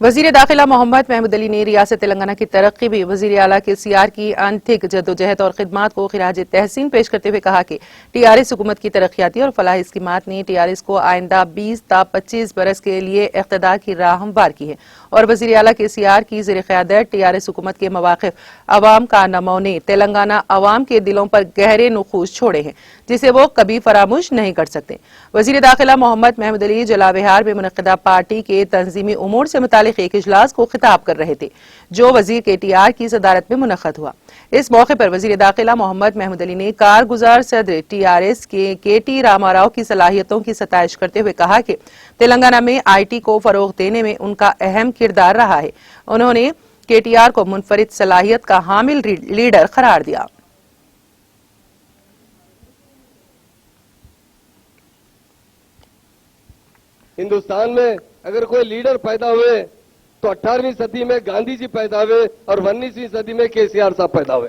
वजीर दाखिला मोहम्मद महमूद अली ने रियासत तेलंगाना की तरक्की में वजीर आला KCR की आंतरिक जद्दोजहद और खिदमात को खिराज तहसीन पेश करते हुए कहा कि TRS हुकूमत की तरक्याती और फलाही स्कीमात ने TRS को आइंदा 20 ता 25 बरस के लिए इख्तिदार की राह हमवार की है और वजीर आला KCR की ज़ेर क़यादत TRS हुकूमत के मवाक़िफ़ अवाम कारनामों ने तेलंगाना अवाम के दिलों पर गहरे नुखूश छोड़े हैं जिसे वो कभी फरामोश नहीं कर सकते। वजीर दाखिला मोहम्मद महमूद अली जलाविहार में मुनक़िदा पार्टी के तंजीमी उमूर से मुतालिक एक इजलास को खिताब कर रहे थे जो वजीर KTR की सदारत में मुनक़्क़द हुआ। इस मौके पर वजीर दाखिला मोहम्मद महमूद अली ने कारगुजार सदर TRS के KT रामाराव की सलाहियतों की सताइश करते हुए कहा कि तेलंगाना में IT को फरोग देने में उनका अहम किरदार रहा है। उन्होंने KTR को मुनफरिद सलाहियत का हामिल लीडर करार दिया। हिंदुस्तान में अगर कोई लीडर पैदा हुए तो 18वीं सदी में गांधी जी पैदा हुए और 19वीं सदी में KCR साहब पैदा हुए।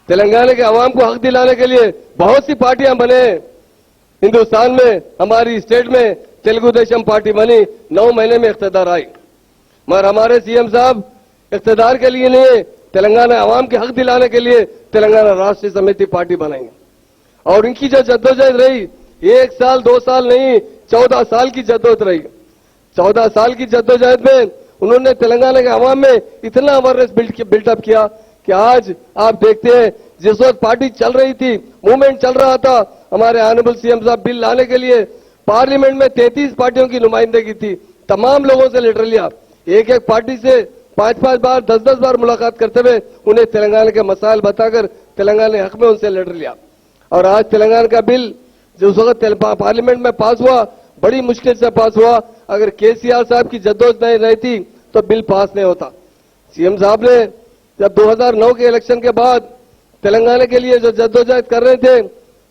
तेलंगाना के अवाम को हक दिलाने के लिए बहुत सी पार्टियां बने। हिंदुस्तान में हमारी स्टेट में तेलुगु देशम पार्टी बनी, 9 महीने में इख्तिदार आई, मगर हमारे CM साहब इख्तिदार के लिए नहीं, तेलंगाना अवाम के हक दिलाने के लिए तेलंगाना राष्ट्रीय समिति पार्टी बनाएंगे। और इनकी जो जद्दोजहद रही 1 साल 2 साल नहीं, 14 साल की जद्दोजहद रही। 14 साल की जद्दोजहद में उन्होंने तेलंगाना के अवाम में इतना अवेयरनेस बिल्टअप किया कि आज आप देखते हैं जिस वक्त पार्टी चल रही थी, मूवमेंट चल रहा था, हमारे ऑनरेबल CM साहब बिल लाने के लिए पार्लियामेंट में 33 पार्टियों की नुमाइंदगी थी। तमाम लोगों से लेटर लिया, एक एक पार्टी से 5-5 बार 10-10 बार मुलाकात करते हुए उन्हें तेलंगाना के मसाइल बताकर तेलंगाना हक में उनसे लेटर लिया। और आज तेलंगाना का बिल जो उस वक्त पार्लियामेंट में पास हुआ, बड़ी मुश्किल से पास हुआ। अगर KCR साहब की जद्दोजहद नहीं रहती तो बिल पास नहीं होता। CM साहब ने जब 2009 के इलेक्शन के बाद तेलंगाना के लिए जो जद्दोजहद कर रहे थे,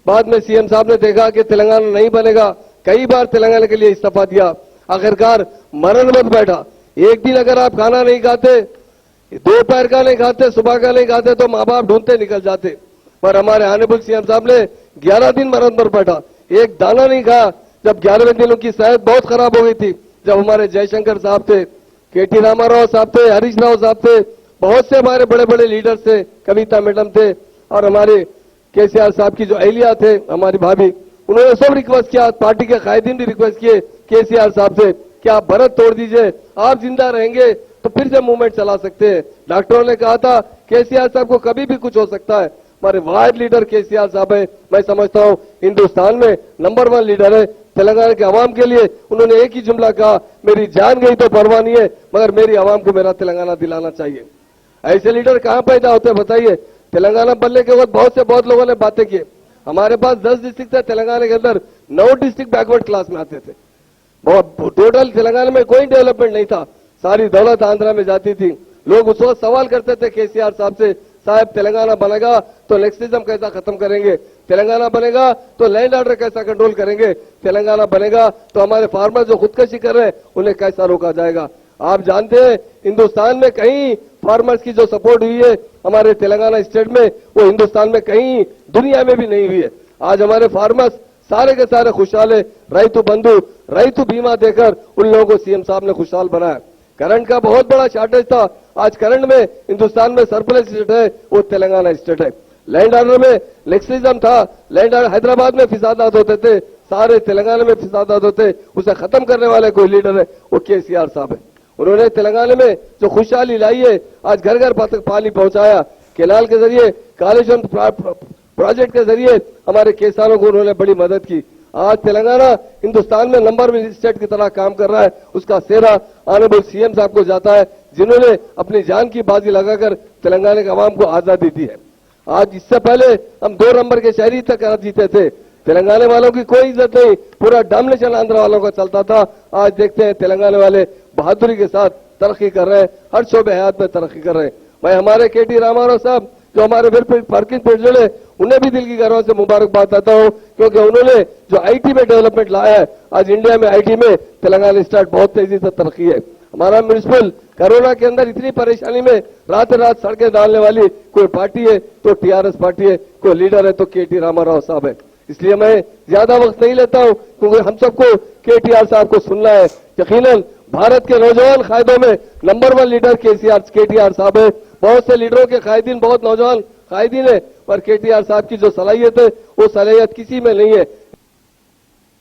बाद में CM साहब ने देखा कि तेलंगाना नहीं बनेगा, कई बार तेलंगाना के लिए इस्तीफा दिया, आखिरकार मरण मत बैठा। एक दिन अगर आप खाना नहीं खाते, दोपहर का नहीं खाते, सुबह का नहीं खाते तो माँ बाप ढूंढते निकल जाते। पर हमारे ऑनरेबल CM साहब ने 11 दिन मरण पर बैठा, एक दाना नहीं खाया। जब 11वें दिन उनकी सेहत बहुत खराब हो गई थी, जब हमारे जयशंकर साहब थे, KT रामाराव साहब थे, हरीश राव साहब थे, बहुत से हमारे बड़े बड़े लीडर्स थे, कविता मैडम थे और हमारे KCR साहब की जो अहलिया थे, हमारी भाभी, उन्होंने सब रिक्वेस्ट किया, पार्टी के कायदीन भी रिक्वेस्ट किए KCR साहब से कि आप भरत तोड़ दीजिए, आप जिंदा रहेंगे तो फिर से मूवमेंट चला सकते हैं। डॉक्टरों ने कहा था KCR साहब को कभी भी कुछ हो सकता है, हमारे वाहिद लीडर KCR साहब है। मैं समझता हूं हिंदुस्तान में नंबर 1 लीडर है। तेलंगाना के अवाम के लिए उन्होंने एक ही जुमला कहा, मेरी जान गई तो परवाह नहीं है, मगर मेरी अवाम को मेरा तेलंगाना दिलाना चाहिए। ऐसे लीडर कहां पैदा होते हैं बताइए? तेलंगाना बनने के वक्त बहुत लोगों ने बातें की। हमारे पास 10 डिस्ट्रिक्ट थे तेलंगाना के अंदर, 9 डिस्ट्रिक्ट बैकवर्ड क्लास में आते थे। टोटल तेलंगाना में कोई डेवलपमेंट नहीं था, सारी दौलत आंध्रा में जाती थी। लोग उस वक्त सवाल करते थे KCR साहब से, साहब तेलंगाना बनेगा तो नेक्सटिज्म कैसा खत्म करेंगे, तेलंगाना बनेगा तो लैंड ऑर्डर कैसा कंट्रोल करेंगे, तेलंगाना बनेगा तो हमारे फार्मर जो खुदकशी कर रहे हैं उन्हें कैसा रोका जाएगा। आप जानते हैं हिंदुस्तान में कहीं फार्मर्स की जो सपोर्ट हुई है हमारे तेलंगाना स्टेट में, वो हिंदुस्तान में कहीं दुनिया में भी नहीं हुई है। आज हमारे फार्मर्स सारे के सारे खुशहाल है। रैतु बंधु, रैतु बीमा देकर उन लोगों को CM साहब ने खुशहाल बनाया। करंट का बहुत बड़ा शॉर्टेज था, आज करंट में हिंदुस्तान में सरप्लस स्टेट है वो तेलंगाना स्टेट है। लैंड ऑर्डर में नेक्सटिज्म था, लैंड ऑर्डर हैदराबाद में फिसादात होते थे, सारे तेलंगाना में फिसादात होते, उसे खत्म करने वाले कोई लीडर है वो KCR साहब है। उन्होंने तेलंगाना में जो खुशहाली लाई है, आज घर घर पानी पहुंचाया, केनाल के जरिए, कालेश्वर प्रोजेक्ट के जरिए हमारे किसानों को उन्होंने बड़ी मदद की। आज तेलंगाना हिंदुस्तान में नंबर 1 स्टेट की तरह काम कर रहा है, उसका सेहरा ऑनरेबल CM साहब को जाता है, जिन्होंने अपनी जान की बाजी लगाकर तेलंगाना के अवाम को आजादी दी है। आज इससे पहले हम 2 नंबर के शहरी तक जीते थे, तेलंगाना वालों की कोई इज्जत नहीं, पूरा डोमिनेशन आंध्र वालों का चलता था। आज देखते हैं तेलंगाना वाले बहादुरी के साथ तरक्की कर रहे हैं, हर शोबे हयात में तरक्की कर रहे हैं। मैं हमारे KT रामाराव साहब जो हमारे वर्किंग प्रेसिडेंट है, उन्हें भी दिल की गहराई से मुबारकबाद देता हूं, क्योंकि उन्होंने जो IT में डेवलपमेंट लाया है, आज इंडिया में IT में तेलंगाना स्टेट बहुत तेजी से तरक्की है। हमारा म्यूनिसिपल कोरोना के अंदर इतनी परेशानी में रात रात सड़कें डालने वाली कोई पार्टी है तो TRS पार्टी है, कोई लीडर है तो KT रामाराव साहब है। इसलिए मैं ज्यादा वक्त नहीं लेता हूं, क्योंकि हम सबको KTR साहब को सुनना है। यकीनन भारत के नौजवान कायदों में नंबर 1 लीडर केटीआर साहब है। बहुत से लीडरों के कायदीन बहुत नौजवान कायदीन है, पर केटीआर साहब की जो सलाहियत है वो सलाहियत किसी में नहीं है।